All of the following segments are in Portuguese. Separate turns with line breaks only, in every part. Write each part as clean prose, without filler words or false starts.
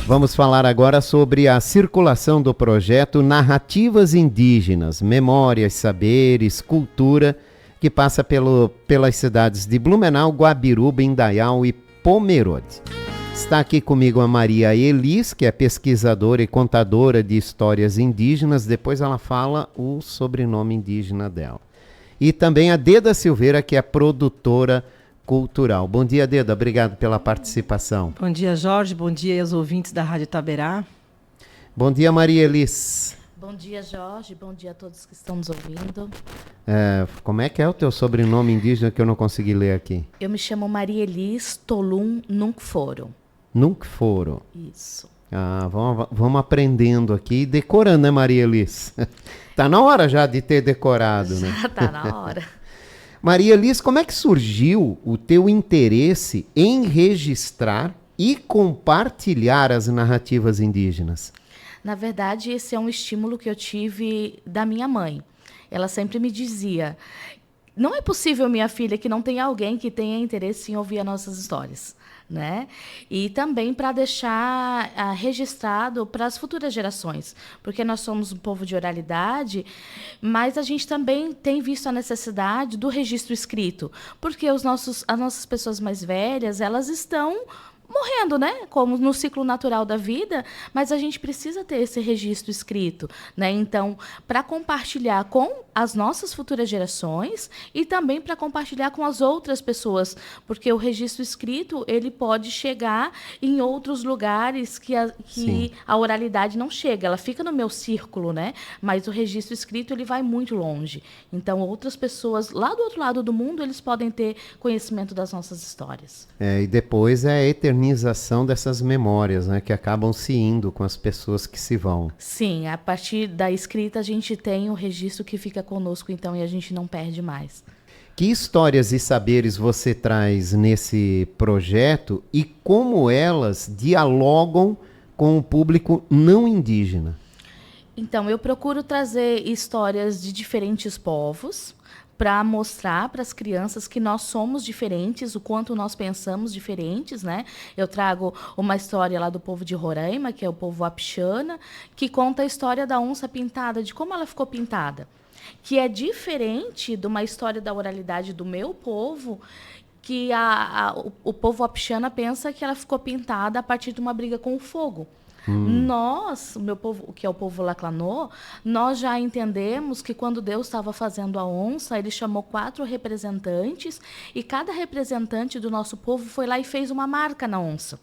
Vamos falar agora sobre a circulação do projeto Narrativas Indígenas, Memórias, Saberes, Cultura, que passa pelas cidades de Blumenau, Guabiruba, Indaial e Pomerode. Está aqui comigo a Maria Elis, que é pesquisadora e contadora de histórias indígenas. Depois ela fala o sobrenome indígena dela. E também a Deda Silveira, que é produtora cultural. Bom dia, Deda. Obrigado pela participação.
Bom dia, Jorge. Bom dia aos ouvintes da Rádio Itaberá.
Bom dia, Maria Elis.
Bom dia, Jorge. Bom dia a todos que estão nos ouvindo.
Como é que é o teu sobrenome indígena que eu não consegui ler aqui?
Eu me chamo Maria Elis Tolum Nunkforo.
Nunkforo.
Isso.
Vamos aprendendo aqui e decorando, né, Maria Elis? Tá na hora já de ter decorado, né?
Já tá na hora.
Maria Elis, como é que surgiu o teu interesse em registrar e compartilhar as narrativas indígenas?
Na verdade, esse é um estímulo que eu tive da minha mãe. Ela sempre me dizia: não é possível, minha filha, que não tenha alguém que tenha interesse em ouvir as nossas histórias, né? E também para deixar registrado para as futuras gerações, porque nós somos um povo de oralidade, mas a gente também tem visto a necessidade do registro escrito, porque as nossas pessoas mais velhas, elas estão morrendo, né? Como no ciclo natural da vida, mas a gente precisa ter esse registro escrito, né? Então, para compartilhar com as nossas futuras gerações e também para compartilhar com as outras pessoas, porque o registro escrito, ele pode chegar em outros lugares que a oralidade não chega, ela fica no meu círculo, né? Mas o registro escrito, ele vai muito longe. Então, outras pessoas lá do outro lado do mundo, eles podem ter conhecimento das nossas histórias.
E depois é a eternização dessas memórias, né, que acabam se indo com as pessoas que se vão.
Sim, a partir da escrita a gente tem o registro que fica conosco, então, e a gente não perde mais.
Que histórias e saberes você traz nesse projeto e como elas dialogam com o público não indígena?
Então, eu procuro trazer histórias de diferentes povos, para mostrar para as crianças que nós somos diferentes, o quanto nós pensamos diferentes, né? Eu trago uma história lá do povo de Roraima, que é o povo Wapixana, que conta a história da onça pintada, de como ela ficou pintada, que é diferente de uma história da oralidade do meu povo, que o povo Wapixana pensa que ela ficou pintada a partir de uma briga com o fogo. Nós, o meu povo, que é o povo Laclanô, nós já entendemos que quando Deus estava fazendo a onça, ele chamou 4 representantes e cada representante do nosso povo foi lá e fez uma marca na onça.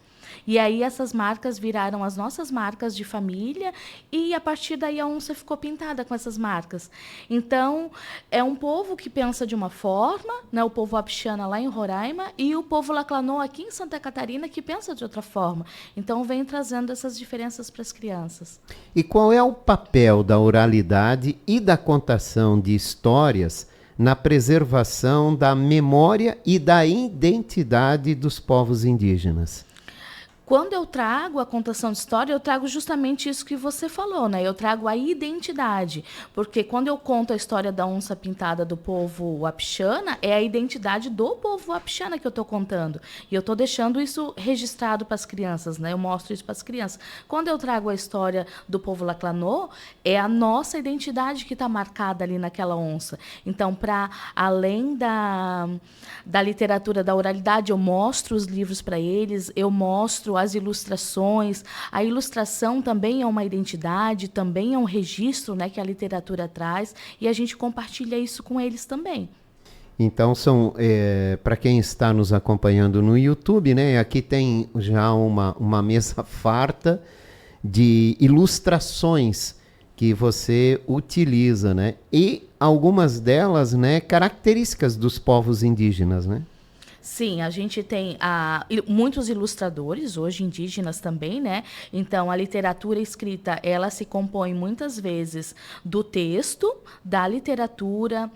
E aí essas marcas viraram as nossas marcas de família e a partir daí a onça ficou pintada com essas marcas. Então, é um povo que pensa de uma forma, né, o povo Wapixana lá em Roraima e o povo Laclanô aqui em Santa Catarina que pensa de outra forma. Então, vem trazendo essas diferenças para as crianças.
E qual é o papel da oralidade e da contação de histórias na preservação da memória e da identidade dos povos indígenas?
Quando eu trago a contação de história, eu trago justamente isso que você falou, né? Eu trago a identidade, porque quando eu conto a história da onça pintada do povo Wapixana, é a identidade do povo Wapixana que eu estou contando. E eu estou deixando isso registrado para as crianças, né? Eu mostro isso para as crianças. Quando eu trago a história do povo Laclanô, é a nossa identidade que está marcada ali naquela onça. Então, para além da literatura da oralidade, eu mostro os livros para eles, eu mostro as ilustrações. A ilustração também é uma identidade, também é um registro, né, que a literatura traz, e a gente compartilha isso com eles também.
Então, para quem está nos acompanhando no YouTube, né, aqui tem já uma mesa farta de ilustrações que você utiliza, né, e algumas delas, né, características dos povos indígenas, né?
Sim, a gente tem muitos ilustradores, hoje indígenas também, né? Então, a literatura escrita, ela se compõe muitas vezes do texto, da literatura,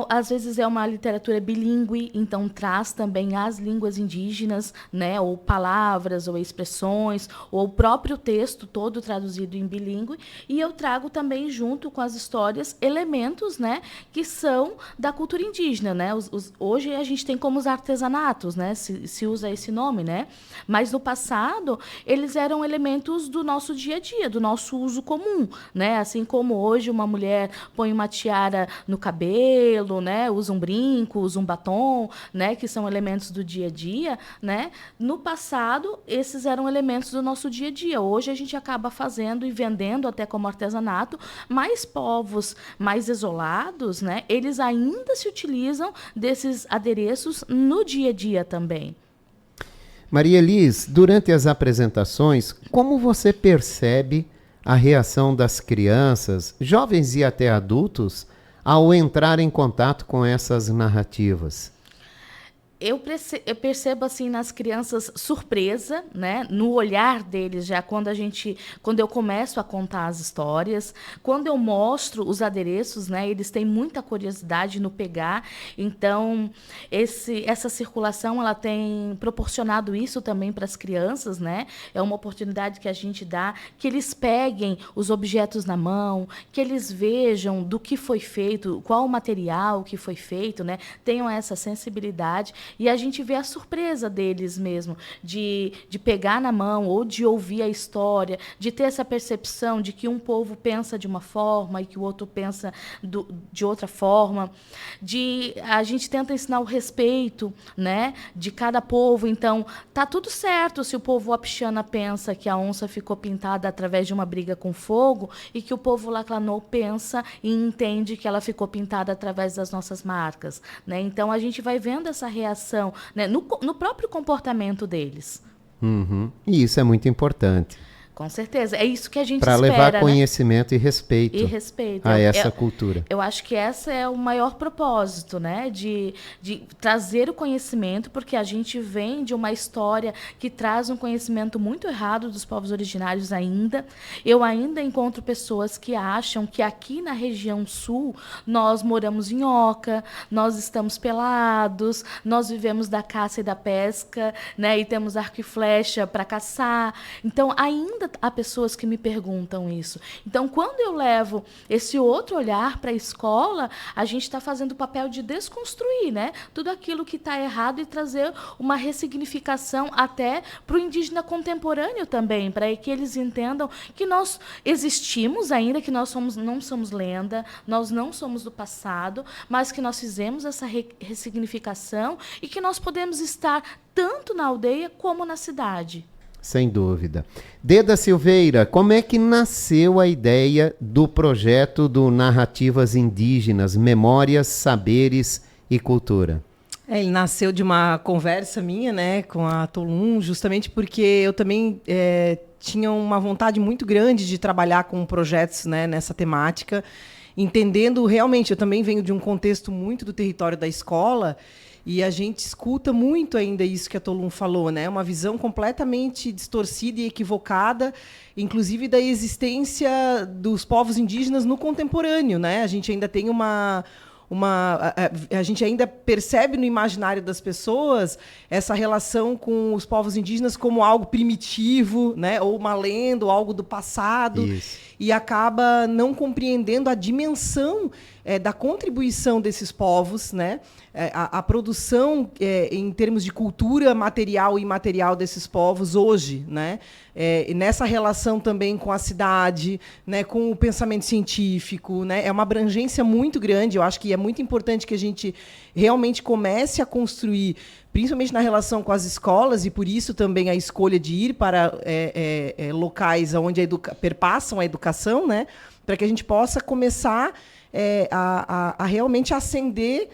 às vezes é uma literatura bilíngue, então traz também as línguas indígenas, né? Ou palavras, ou expressões, ou o próprio texto todo traduzido em bilíngue, e eu trago também, junto com as histórias, elementos, né? Que são da cultura indígena, né? Hoje a gente tem como os artesanatos, né? Se usa esse nome, né? Mas no passado, eles eram elementos do nosso dia a dia, do nosso uso comum, né? Assim como hoje uma mulher põe uma tiara no cabelo, né? Usa um brinco, usa um batom, né? Que são elementos do dia a dia, né? No passado, esses eram elementos do nosso dia a dia. Hoje a gente acaba fazendo e vendendo até como artesanato, mas povos mais isolados, né? Eles ainda se utilizam desses adereços no dia a dia também.
Maria Elis, durante as apresentações, como você percebe a reação das crianças, jovens e até adultos, ao entrar em contato com essas narrativas?
Eu percebo assim nas crianças surpresa, né? No olhar deles já quando eu começo a contar as histórias, quando eu mostro os adereços, né? Eles têm muita curiosidade no pegar. Então essa circulação ela tem proporcionado isso também para as crianças, né? É uma oportunidade que a gente dá que eles peguem os objetos na mão, que eles vejam do que foi feito, qual o material que foi feito, né? Tenham essa sensibilidade. E a gente vê a surpresa deles mesmo, de pegar na mão ou de ouvir a história, de ter essa percepção de que um povo pensa de uma forma e que o outro pensa de outra forma. A gente tenta ensinar o respeito, né, de cada povo. Então, tá tudo certo se o povo Wapixana pensa que a onça ficou pintada através de uma briga com fogo e que o povo Laclanô pensa e entende que ela ficou pintada através das nossas marcas, né? Então, a gente vai vendo essa reação, né, no próprio comportamento deles.
Uhum. E isso é muito importante.
Com certeza. É isso que a gente
espera. Para levar conhecimento, né? E respeito a essa cultura.
Eu acho que esse é o maior propósito, né? De trazer o conhecimento, porque a gente vem de uma história que traz um conhecimento muito errado dos povos originários ainda. Eu ainda encontro pessoas que acham que aqui na região sul nós moramos em oca, nós estamos pelados, nós vivemos da caça e da pesca, né? E temos arco e flecha para caçar. Então, ainda há pessoas que me perguntam isso. Então, quando eu levo esse outro olhar para a escola, a gente está fazendo o papel de desconstruir, né, tudo aquilo que está errado e trazer uma ressignificação até para o indígena contemporâneo também, para que eles entendam que nós existimos ainda, que nós não somos lenda, nós não somos do passado, mas que nós fizemos essa ressignificação e que nós podemos estar tanto na aldeia como na cidade.
Sem dúvida. Deda Silveira, como é que nasceu a ideia do projeto do Narrativas Indígenas, Memórias, Saberes e Cultura?
Ele nasceu de uma conversa minha, né, com a Tolum, justamente porque eu também tinha uma vontade muito grande de trabalhar com projetos, né, nessa temática, entendendo realmente, eu também venho de um contexto muito do território da escola. E a gente escuta muito ainda isso que a Tolum falou, né? Uma visão completamente distorcida e equivocada, inclusive da existência dos povos indígenas no contemporâneo, né? A gente ainda tem a gente ainda percebe no imaginário das pessoas essa relação com os povos indígenas como algo primitivo, né? Ou uma lenda, ou algo do passado. Isso. E acaba não compreendendo a dimensão da contribuição desses povos, né? A produção em termos de cultura material e imaterial desses povos hoje, né? E nessa relação também com a cidade, né? Com o pensamento científico, né? É uma abrangência muito grande. Eu acho que é muito importante que a gente realmente comece a construir, principalmente na relação com as escolas, e por isso também a escolha de ir para locais onde perpassam a educação, né? Para que a gente possa começar a realmente acender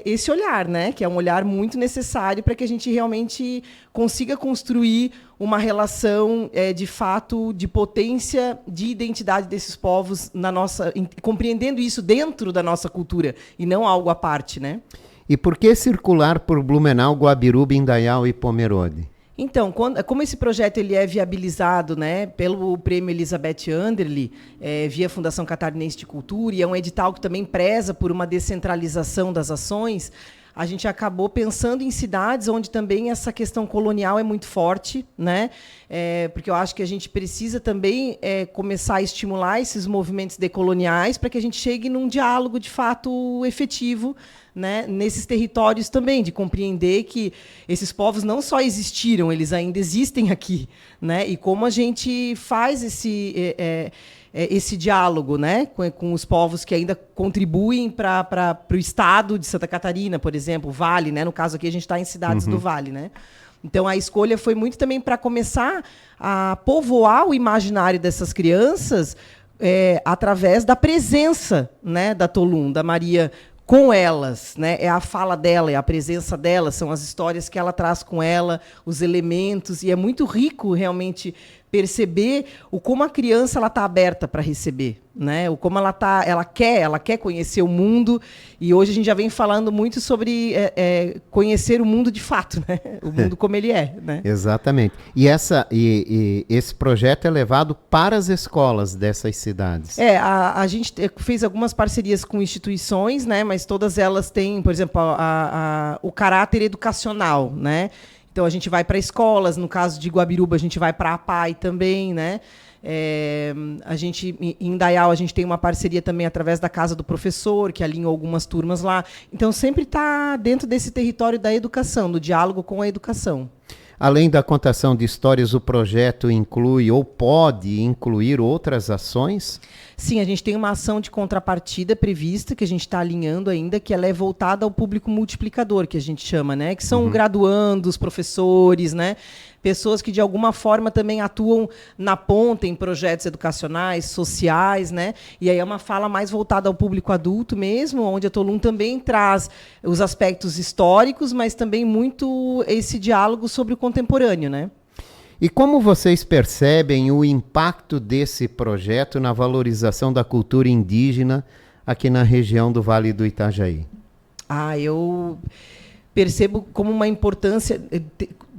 esse olhar, né? Que é um olhar muito necessário para que a gente realmente consiga construir uma relação de fato de potência de identidade desses povos compreendendo isso dentro da nossa cultura e não algo à parte, né?
E por que circular por Blumenau, Guabiruba, Indaial e Pomerode?
Então, como esse projeto ele é viabilizado, né, pelo Prêmio Elizabeth Anderle, via Fundação Catarinense de Cultura, e é um edital que também preza por uma descentralização das ações, a gente acabou pensando em cidades onde também essa questão colonial é muito forte, né? Porque eu acho que a gente precisa também começar a estimular esses movimentos decoloniais para que a gente chegue num diálogo de fato efetivo, né, nesses territórios também, de compreender que esses povos não só existiram, eles ainda existem aqui, né? E como a gente faz esse diálogo, né, com os povos que ainda contribuem para o estado de Santa Catarina, por exemplo, o Vale, né? No caso aqui a gente está em cidades do Vale, né? Então a escolha foi muito também para começar a povoar o imaginário dessas crianças através da presença, né, da Tolum, da Maria com elas, né? É a fala dela, é a presença dela, são as histórias que ela traz com ela, os elementos, e é muito rico realmente perceber como a criança ela está aberta para receber, né? O como ela quer conhecer o mundo, e hoje a gente já vem falando muito sobre conhecer o mundo de fato, né? O mundo como ele é, né?
Exatamente. E esse projeto é levado para as escolas dessas cidades.
A gente fez algumas parcerias com instituições, né? Mas todas elas têm, por exemplo, o caráter educacional, né? Então a gente vai para escolas, no caso de Guabiruba a gente vai para a APAI também, né? Em Indaial a gente tem uma parceria também através da Casa do Professor, que alinhou algumas turmas lá. Então sempre está dentro desse território da educação, do diálogo com a educação.
Além da contação de histórias, o projeto inclui ou pode incluir outras ações?
Sim, a gente tem uma ação de contrapartida prevista, que a gente está alinhando ainda, que ela é voltada ao público multiplicador, que a gente chama, né? Que são graduandos, professores, né? Pessoas que, de alguma forma, também atuam na ponta em projetos educacionais, sociais, né? E aí é uma fala mais voltada ao público adulto mesmo, onde a Tolum também traz os aspectos históricos, mas também muito esse diálogo sobre o contemporâneo, né?
E como vocês percebem o impacto desse projeto na valorização da cultura indígena aqui na região do Vale do Itajaí?
Eu percebo como uma importância,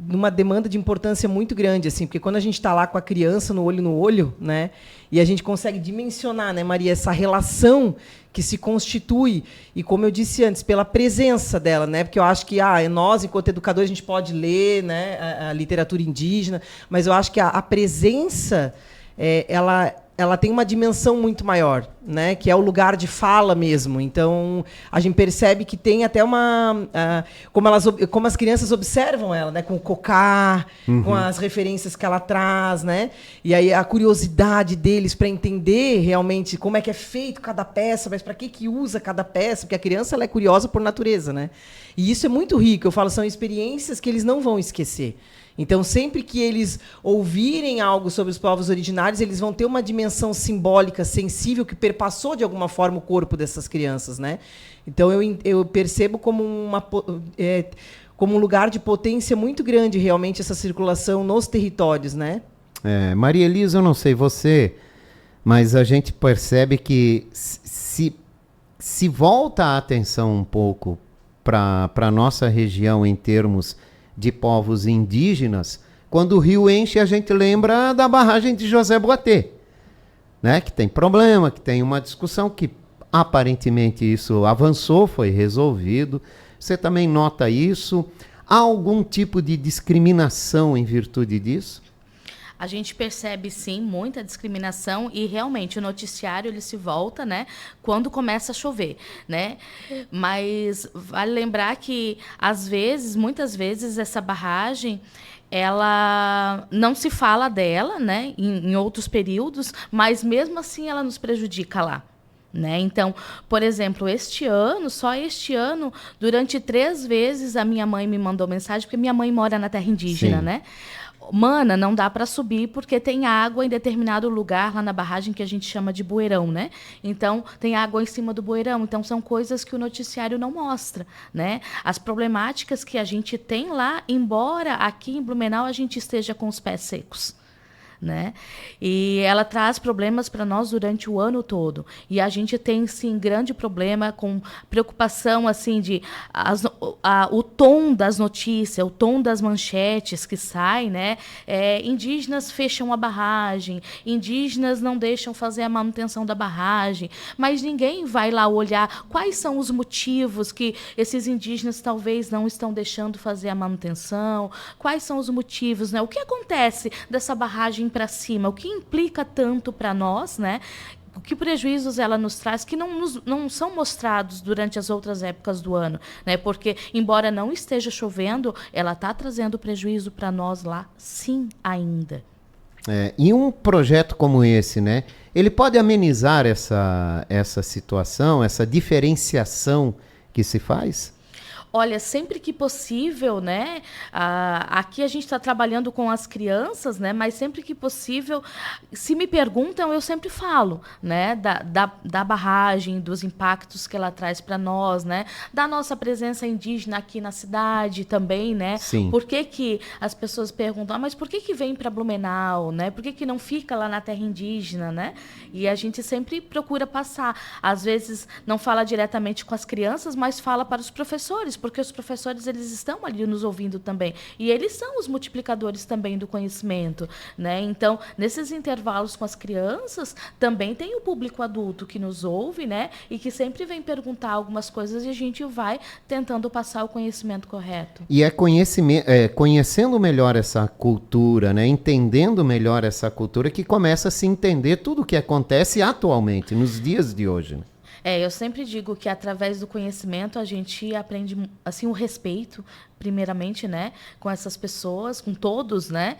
uma demanda de importância muito grande, assim, porque quando a gente está lá com a criança no olho, né, e a gente consegue dimensionar, né, Maria, essa relação que se constitui, e como eu disse antes, pela presença dela, né, porque eu acho que nós, enquanto educadores, a gente pode ler, né, a literatura indígena, mas eu acho que a presença, ela tem uma dimensão muito maior, né, que é o lugar de fala mesmo. Então, a gente percebe que tem até como as crianças observam ela, né, com o cocá, com as referências que ela traz, né, e aí a curiosidade deles para entender realmente como é que é feito cada peça, mas para que usa cada peça, porque a criança ela é curiosa por natureza, né, e isso é muito rico. Eu falo, são experiências que eles não vão esquecer. Então, sempre que eles ouvirem algo sobre os povos originários, eles vão ter uma dimensão simbólica, sensível, que perpassou, de alguma forma, o corpo dessas crianças, né? Então, eu percebo como um lugar de potência muito grande, realmente, essa circulação nos territórios, né?
Maria Elisa, eu não sei você, mas a gente percebe que se volta a atenção um pouco para a nossa região em termos de povos indígenas, quando o rio enche, a gente lembra da barragem de José Boatê, né? Que tem problema, que tem uma discussão que aparentemente isso avançou, foi resolvido. Você também nota isso? Há algum tipo de discriminação em virtude disso?
A gente percebe, sim, muita discriminação, e realmente o noticiário ele se volta, né, quando começa a chover, né? Mas vale lembrar que, muitas vezes, essa barragem, ela não se fala dela, né, em outros períodos, mas mesmo assim ela nos prejudica lá. Né? Então, por exemplo, só este ano, durante 3 vezes a minha mãe me mandou mensagem, porque minha mãe mora na terra indígena, né? Mana, não dá para subir porque tem água em determinado lugar lá na barragem que a gente chama de bueirão, né? Então, tem água em cima do bueirão. Então, são coisas que o noticiário não mostra, né? As problemáticas que a gente tem lá, embora aqui em Blumenau a gente esteja com os pés secos, né? E ela traz problemas para nós durante o ano todo. E a gente tem, sim, grande problema com preocupação, assim, de o tom das notícias, o tom das manchetes que saem, né? Indígenas fecham a barragem, indígenas não deixam fazer a manutenção da barragem, mas ninguém vai lá olhar quais são os motivos que esses indígenas talvez não estão deixando fazer a manutenção, quais são os motivos, né? O que acontece dessa barragem para cima, o que implica tanto para nós, né? Que prejuízos ela nos traz que não são mostrados durante as outras épocas do ano, né? Porque, embora não esteja chovendo, ela está trazendo prejuízo para nós lá, sim, ainda.
E um projeto como esse, né? Ele pode amenizar essa situação, essa diferenciação que se faz?
Olha, sempre que possível, né? Aqui a gente está trabalhando com as crianças, né? Mas sempre que possível, se me perguntam, eu sempre falo, né? Da barragem, dos impactos que ela traz para nós, né? Da nossa presença indígena aqui na cidade também, né?
Sim.
Por que as pessoas perguntam, mas por que vem para Blumenau, né? Por que não fica lá na terra indígena, né? E a gente sempre procura passar. Às vezes não fala diretamente com as crianças, mas fala para os professores, porque os professores, eles estão ali nos ouvindo também. E eles são os multiplicadores também do conhecimento, né? Então, nesses intervalos com as crianças, também tem o público adulto que nos ouve, né? E que sempre vem perguntar algumas coisas e a gente vai tentando passar o conhecimento correto.
E conhecendo melhor essa cultura, né? Entendendo melhor essa cultura, que começa a se entender tudo o que acontece atualmente, nos dias de hoje, né?
Eu sempre digo que através do conhecimento a gente aprende assim o respeito, primeiramente, né, com essas pessoas, com todos, né,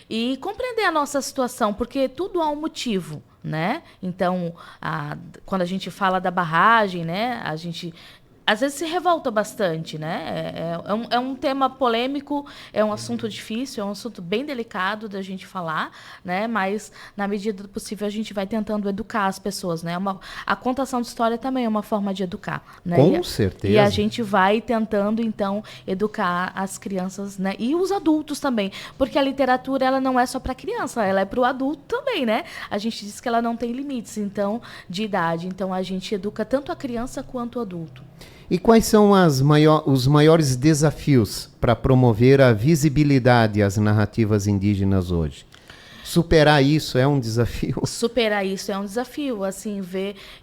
e compreender a nossa situação, porque tudo há um motivo, né? Então, quando a gente fala da barragem, né, a gente às vezes se revolta bastante, né? É um tema polêmico, é um assunto difícil, é um assunto bem delicado da gente falar, né? Mas, na medida do possível, a gente vai tentando educar as pessoas, né? A contação de história também é uma forma de educar, né?
Com certeza.
E a gente vai tentando, então, educar as crianças, né? E os adultos também, porque a literatura, ela não é só para criança, ela é para o adulto também, né? A gente diz que ela não tem limites, então, de idade. Então, a gente educa tanto a criança quanto o adulto.
E quais são os maiores desafios para promover a visibilidade às narrativas indígenas hoje? Superar isso é um desafio?
Superar isso é um desafio, assim,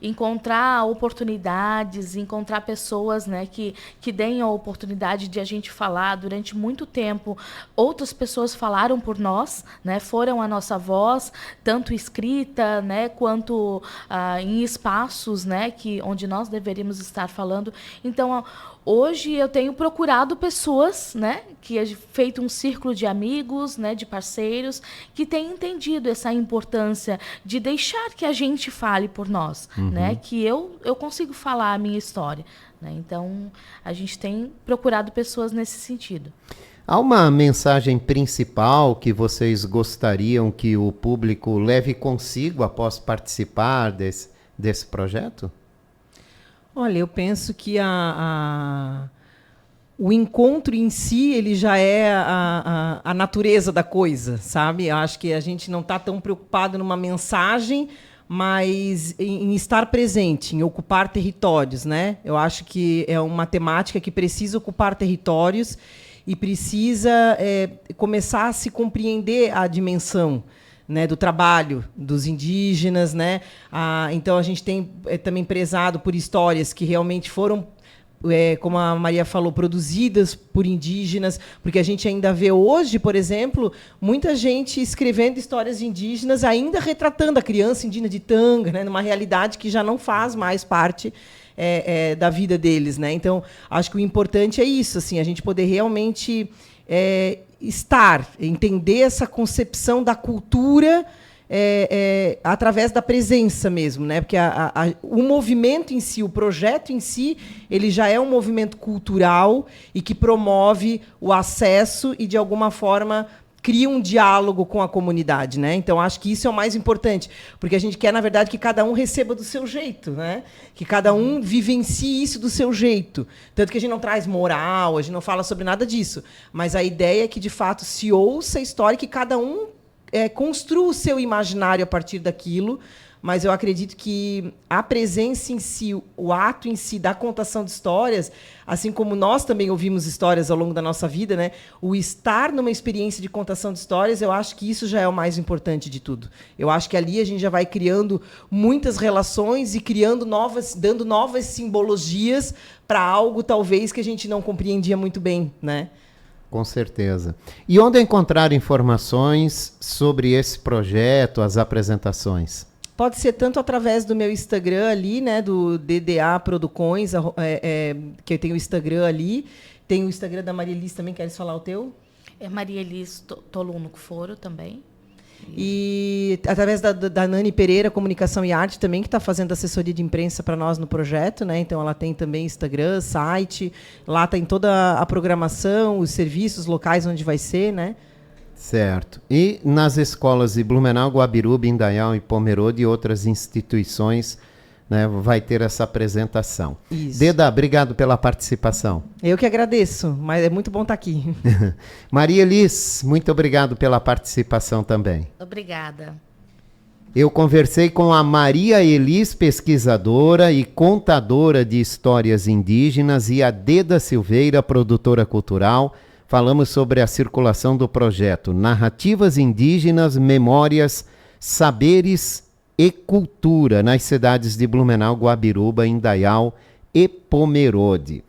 encontrar oportunidades, encontrar pessoas, né, que deem a oportunidade de a gente falar. Durante muito tempo, outras pessoas falaram por nós, né, foram a nossa voz, tanto escrita, né, quanto em espaços, né, onde nós deveríamos estar falando. Então, hoje eu tenho procurado pessoas, né, que é feito um círculo de amigos, né, de parceiros, que têm entendido essa importância de deixar que a gente fale por nós, né, que eu consigo falar a minha história, né? Então, a gente tem procurado pessoas nesse sentido.
Há uma mensagem principal que vocês gostariam que o público leve consigo após participar desse projeto?
Olha, eu penso que o encontro em si, ele já é a natureza da coisa, sabe? Eu acho que a gente não está tão preocupado numa mensagem, mas em estar presente, em ocupar territórios, né? Eu acho que é uma temática que precisa ocupar territórios e precisa começar a se compreender a dimensão, né, do trabalho dos indígenas, né? Então a gente tem também prezado por histórias que realmente foram, como a Maria falou, produzidas por indígenas, porque a gente ainda vê hoje, por exemplo, muita gente escrevendo histórias indígenas, ainda retratando a criança indígena de Tanga, né, numa realidade que já não faz mais parte da vida deles, né? Então acho que o importante é isso, assim, a gente poder realmente entender essa concepção da cultura através da presença mesmo, né? Porque o movimento em si, o projeto em si, ele já é um movimento cultural e que promove o acesso e, de alguma forma, cria um diálogo com a comunidade, né? Então, acho que isso é o mais importante, porque a gente quer, na verdade, que cada um receba do seu jeito, né? Que cada um vivencie isso do seu jeito. Tanto que a gente não traz moral, a gente não fala sobre nada disso, mas a ideia é que, de fato, se ouça a história, que cada um construa o seu imaginário a partir daquilo, mas eu acredito que a presença em si, o ato em si da contação de histórias, assim como nós também ouvimos histórias ao longo da nossa vida, né? O estar numa experiência de contação de histórias, eu acho que isso já é o mais importante de tudo. Eu acho que ali a gente já vai criando muitas relações e dando novas simbologias para algo talvez que a gente não compreendia muito bem, né?
Com certeza. E onde encontrar informações sobre esse projeto, as apresentações?
Pode ser tanto através do meu Instagram ali, né, do DDA Producões, que eu tenho o Instagram ali. Tem o Instagram da Maria Elis também, queres falar o teu?
É Maria Elis Toluno Foro também.
E através da Nani Pereira, Comunicação e Arte também, que está fazendo assessoria de imprensa para nós no projeto, né? Então ela tem também Instagram, site, lá tem toda a programação, os serviços locais onde vai ser, né?
Certo. E nas escolas de Blumenau, Guabiruba, Indaial e Pomerode e outras instituições, né, vai ter essa apresentação.
Isso.
Deda, obrigado pela participação.
Eu que agradeço, mas é muito bom estar aqui.
Maria Elis, muito obrigado pela participação também.
Obrigada.
Eu conversei com a Maria Elis, pesquisadora e contadora de histórias indígenas, e a Deda Silveira, produtora cultural. Falamos sobre a circulação do projeto Narrativas Indígenas, Memórias, Saberes e Cultura nas cidades de Blumenau, Guabiruba, Indaial e Pomerode.